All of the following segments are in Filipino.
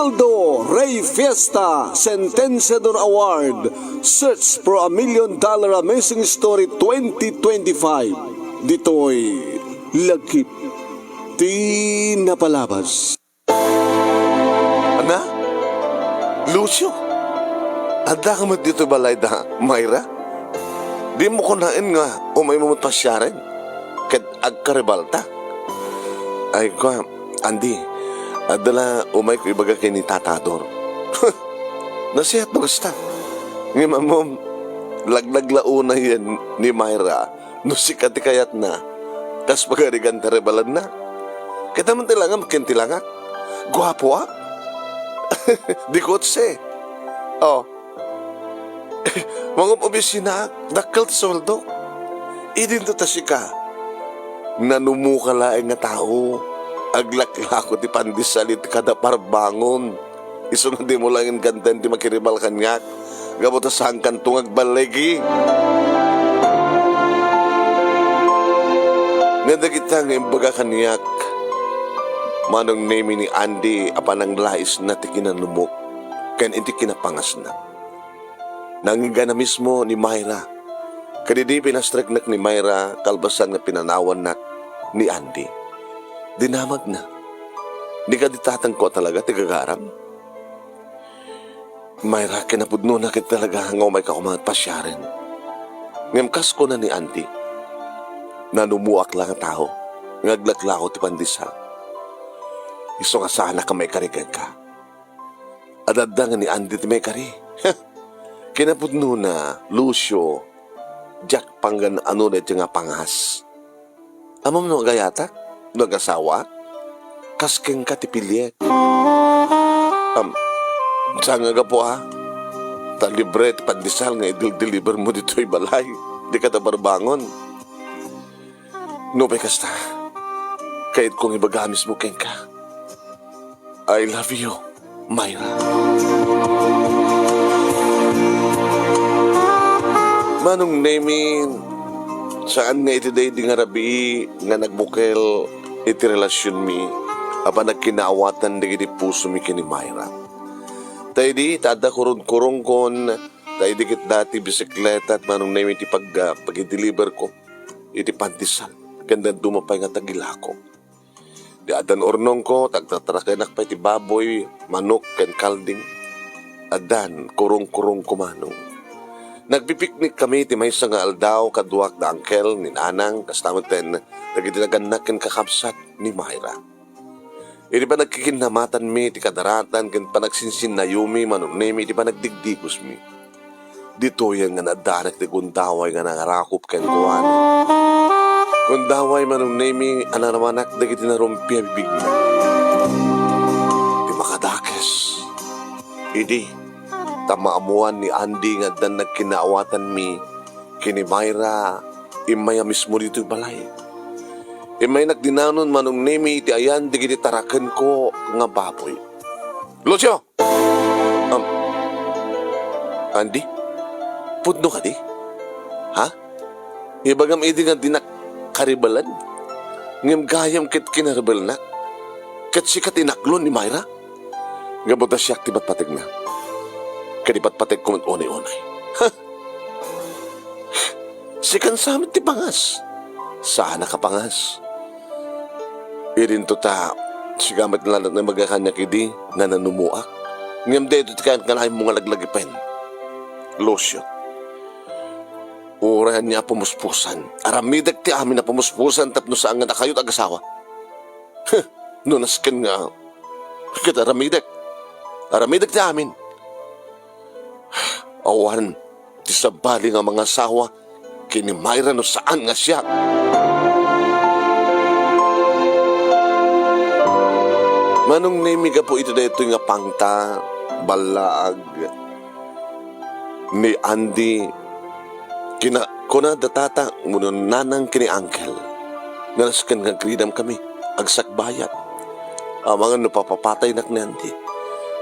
Ronaldo Rey Fiesta Sentenciador Award Search for $1 Million Amazing Story 2025. Dito'y lagkip di napalabas. Ana? Lucio? Ada ka mo dito balay da, Mayra? Di mo kunain nga umay mo pasyaren. Ket agkaribalta. Ay ko, Andy, adala umay ko ibaga kay ni Tatador. Nasiyat mo gusta. Ngayon mo, laglaglauna yan ni Mayra, no sikati kayat na, tas pagarigan taribalan na. Kita man tilangan, kintilangak. Guwapo ah. Di kotse. Oh. Mga opisina, dakal ta soldo. Idin to tasika. Nanumukala nga tao. Aglaklako ti pandisalit kada parbangon. Isunod di mo lang yung gandan di makiribal kanyak. Gabot sa hangkan tungag balegi. Nganda kita ng imbaga kanyak. Manong name ni Andy apan ang lais na ti kinanumok. Kan inti kinapangas na. Nangiga na mismo ni Mayra. Kadidi pinastriknak ni Mayra kalbasan nga pinanawan nak ni Andy. Dinamag na. Di ka ditatang ko talaga tigagaram. Mayra, kinapudno na kita talaga nga umay ka kumangat pasyarin. Ngamkas ko na ni Andy. Nanumuak lang ang tao. Ngaglaklako ti pandisa. Iso nga sana ka may karigan ka. Adadda nga ni Andy ti may kari. Kinapudno na, Lucio, Jack panggan ano na nga pangas. Amam no gayatak, nag-asawa, kasking ka ti pilyek. Saan nga po ha? Talibre ti pandisal nga idil-deliver mo dito'y balay. Di ka tabarbangon. No, kasta. Kahit kung ibagamis mo keng ka. I love you, Mayra. Manong namin, saan nga iti day di nga rabi nga nagbukel iti relasyon mi, apa nagkinawatan di iti puso mi kini Mayra. Tayo di, tada kurong-kurong kon, tayo di kit dati bisikleta at manong namin iti pag-deliver ko, iti pantisal, ganda dumapay nga tagilako. Di adan ornong ko, tagtatrakanak pa iti baboy, manok, ken kalding, adan kurong-kurong ko manong. Nagpipiknik kami ti may nga aldaw kaduak da angkel ni nanang kastameten nagitinagannaken kakapsat ni Mayra. Iti pa nagkikinamatan mi ti kadaratan ken pa nagsinsin na yumi manunemi iti pa nagdigdigos mi. Dito yan nga nadanak ti gundaway nga nangarakop ken kuwan. Gundaway manunemi ananamanak dagiti narumpia bibig mi. Ti makadakes. Idi tamaamuan ni Andy nga dan nagkinaawatan mi kini Mayra imay mismo dito'y balay. Imay nagdinanon manong nemi iti ayan di giti taraken ko nga baboy. Lucio! Andy? Pudno ka di? Ha? Ibagam idi nga dinak karibalan? Ngam gayam kit kinaribal na? Kat sikat inaklon ni Mayra? Gabota siyak tibat patig na. Kadipat patig kumit unay-unay. Ha? Sikan samit ti pangas. Sana ka pangas. Irin to ta, sigamit na lang na magkakanya kidi na nanumuak. Ngam dedo ti kayan kanay mga laglagipen. Lucio. Urayan niya pumuspusan. Aramidag ti amin na pumuspusan tapno saan nga nakayot ag-asawa. Nunaskin nga. Kita aramidag. Aramidag ti amin. Awan, ti sabali nga mga asawa, kini Mayra no saan nga siya. Manong nemiga po ito dito nga pangta, balag, ni Andy, kuna datata, munon nanang kini Uncle, nalaskan nga gridam kami, agsakbayat, mga napapapatay nak ni Andy.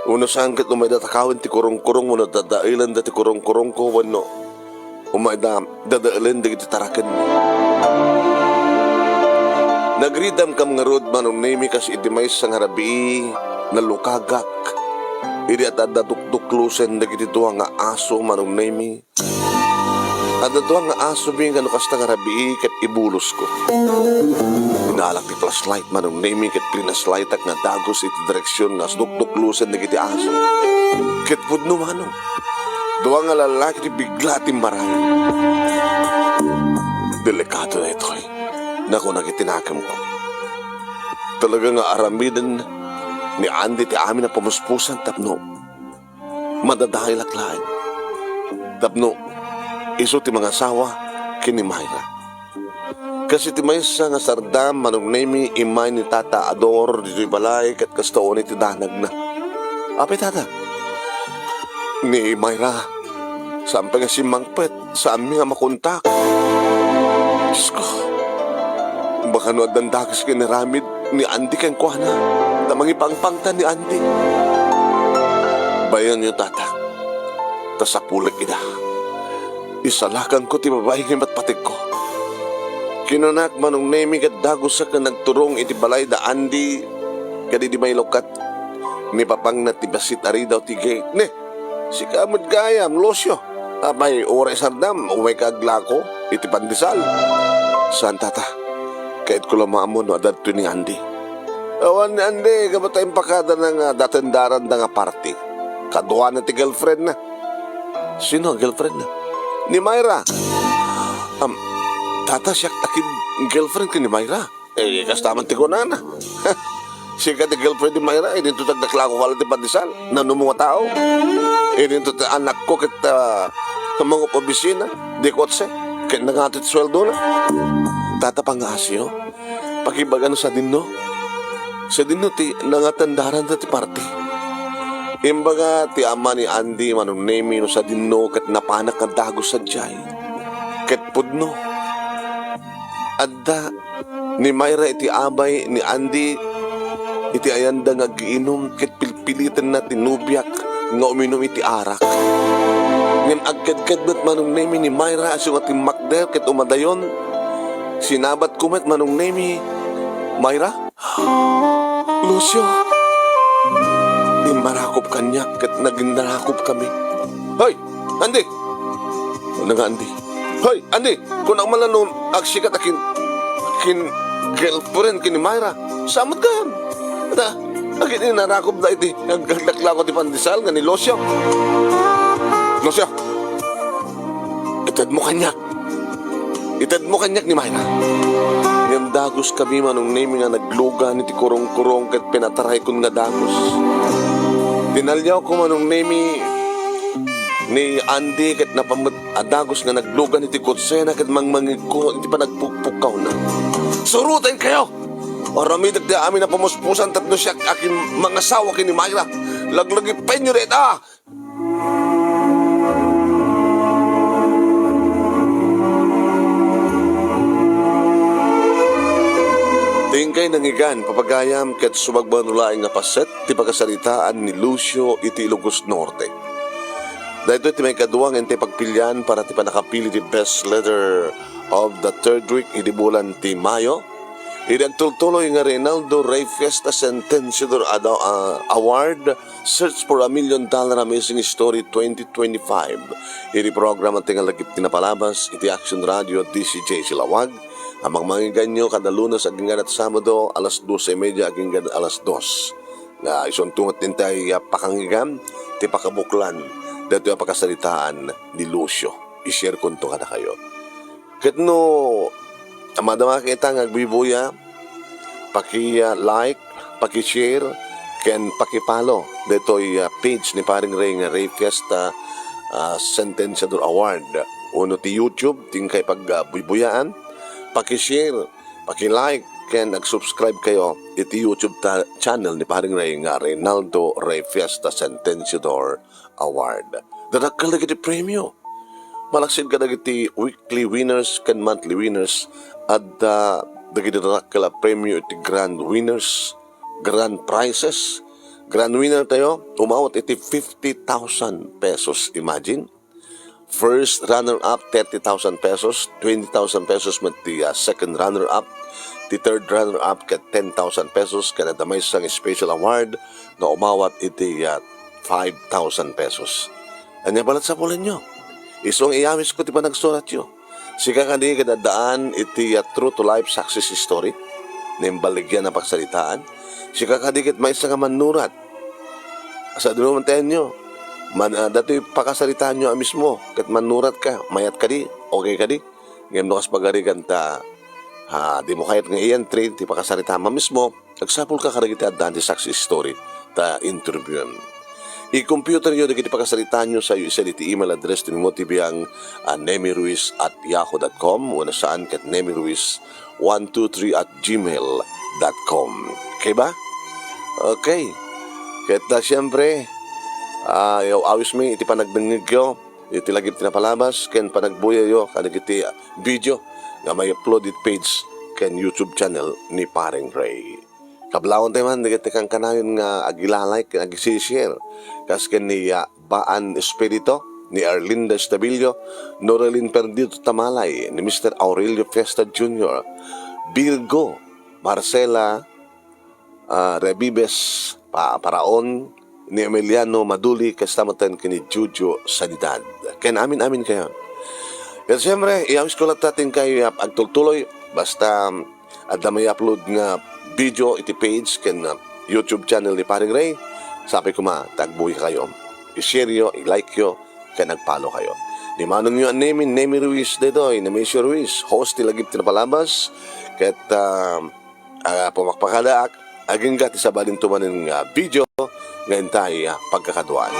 Uno sangkit umay datakawin ti kurong-kurong mo na dadailan da ti kurong-kurong ko wano. Umay dadailan da iti tarakan mo. Nagridam kam nga rod manong nemi kasi iti may sang harabi na lukagak Idi at tuklusen dagiti tuwa nga aso manong nemi. At tuwa nga aso bing ano kasta nga rabii ket ibulos ko. Inalak ti flashlight manong nemi ket pinaslight ak nga dagos iti direksyon nga tuklusen dagiti aso. Ket pudno manong. Duwa nga lalaki ti bigla ti maray. Delikado na ito eh. Naku nagitinakam ko. Talaga nga aramidan ni Andy ti amin na pumuspusan tapno. Madadahil aklain. Tapno, iso ti mga asawa kini Myra. Kasi ti maysa nga sardam manong nemi imay ni Tata Ador dito'y balay kat kastaon iti danag na. Apay tata? Ni Myra, sampai nga si Mangpet sa amin nga makontak. Diyos ko, baka no dandagas kinaramid ni Andy kang kuha na. Tamang ipangpangtan ni Andy. Bayan niyo tata. Tas sa pulag ina. Isalakan ko ti babae ng matpatig ko. Kinanak manong nemi kat dagos sa ka nagturong iti balay da Andy. Kadi di may lokat. Ni papang na ti basit ari daw ti gate. Ne, si kamad gayam, losyo. May oras sardam, umay kaglako, iti pandesal. Saan tata? Kahit ko lamamon no adat ni Andy. Awan ni Andy, kabatayang pakada ng datandaran na nga party. Kaduha na ti girlfriend na. Sino ang girlfriend na? Ni Myra. Tata siya takin girlfriend ko ni Myra. Kastaman ti ko na. Siya ka ti girlfriend ni Myra, dito tagdaklako wala ti pandesal. Nanumunga tao. Dito ti anak ko kita mga obisina, di kotse. Kaya nangatit sweldo na. Tata pangasyo. Pakibagano sa dinno. Sa dinno ti nangatandaran ti party. Imbaga ti ama ni Andy manong nemi no sa dinno kat napanak ang dagos sa jay. Ket pudno. Adda ni Myra iti abay ni Andy iti ayanda nga giinom ket pilpilitan na tinubyak nga uminom iti arak. Ngem agkad-kadbat manong nemi ni Myra aso nga ti makder ket umadayon sinabat kumet manong nemi Myra? Lucio, marakop kanyak kat naging narakop kami. Hoy, Andy! Ano nga, Andy? Hoy, Andy! Kung ang malanom, agsikat akin girlfriend kini Myra, samad ka yan. Ata, akin narakop na iti, naglaklako ti pandesal nga ni Lucio. Lucio! Itad mo kanyak. Itad mo kanyak ni Myra. Ngam dagos kami manong name nga nagluga ni ti kurong-kurong kat pinataray kun nga dagos. Tinalyaw ko manong name ni Andy kat dagos nga nagluga ni ti kutsena kat mangmangig ko hindi pa nagpukpukaw na. Surutin kayo! Oramidag di amin na pumuspusan tatlo siya akin mga asawa kini Myra. Laglagi penyo rin Tingkay nangigan, papagayam ket sumagbanulaing nga paset ti pagkasalitaan ni Lucio iti Ilocos Norte. Dahito ti may kaduwang ente pagpilyan para ti panakapili ti best letter of the third week iti bulan ti Mayo. Idagtultuloy nga Reynaldo Ray Fiesta Sentenciador Award Search for $1 Million Amazing Story 2025. Iti program at tingal lagip tinapalabas iti Action Radio DCJ Silawag. Amang mangigan nyo kada Lunes aging at Sabado alas 12:30 aging alas 2. Na isuntungot din tayo pakangigan ti pakabuklan dito yung pakasalitaan ni Lucio. I-share ko ito kada kayo. Kat no madama kita nga agbibuya paki-like, paki-share ken paki-follow dito yung page ni paring Ray nga Ray Fiesta Sentenciador Award. Uno ti YouTube tingkay pagbibuyaan paki-share, paki-like, ken nag-subscribe kayo iti YouTube channel ni paring Ray nga Reynaldo Ray Fiesta Sentenciador Award. Dadakal dagiti premyo. Malaksid ka dagiti weekly winners ken monthly winners at dagiti dadakal premyo iti grand winners, grand prizes. Grand winner tayo, umawat iti 50,000 pesos. Imagine. First runner-up, 30,000 pesos. 20,000 pesos met the second runner-up. The third runner-up kat 10,000 pesos. Kaya damay isang special award na umawat iti 5,000 pesos. Anya balat sa pulan nyo. Isong iyamis ko ti pa nagsurat yo. Sika ka di kadadaan iti true to life success story. Nimbaligyan na pagsalitaan. Sika ka di may isa ka manurat. Sa dulo mantayan nyo. Dati pakasalitaan nyo mismo. Kat manurat ka, mayat ka di, okay ka di. Ngayon no kas pagarigan ta, di mo kayat ng iyan trade, di pakasalitaan mo mismo. Nagsapul ka karagiti adaan di success story ta interview. I-computer nyo, dagiti pakasalitaan nyo sa isa diti email address ni mo tibiyang nemiruiz@yahoo.com o nasaan kat nemiruiz123@gmail.com. Okay ba? Okay. Kaya siyempre, awis mi, iti panagdengig yo, iti lagip tinapalabas, ken panagbuya yo, kanig iti video, nga may uploaded page ken YouTube channel ni Paring Ray. Kablawon tayo man, nagiti kang kanayon nga agilalay, ken agisishare, kas ken ni Baan Espirito, ni Arlinda Estabilio, Norelin Perdido Tamalay, ni Mr. Aurelio Fiesta Jr., Virgo, Marcela Rebibes, Paraon, ni Emiliano Maduli, kastamatan kini Jujo Sanidad. Ken amin kayo. Pero siyempre, iawis ko lang natin kayo agtultuloy, basta at may upload nga video iti page ken YouTube channel ni Paring Ray. Sabi ko tagbuhi kayo. I-share yo, i-like yo, ken nagpalo kayo. Di manong nyo ang Nemi Ruiz dedoy, Nemesio Ruiz, host ti lagip tinapalabas, ket pumakpakadaak, aging gati sa balin tumanin nga video, ngayon tayo pagkakaduan.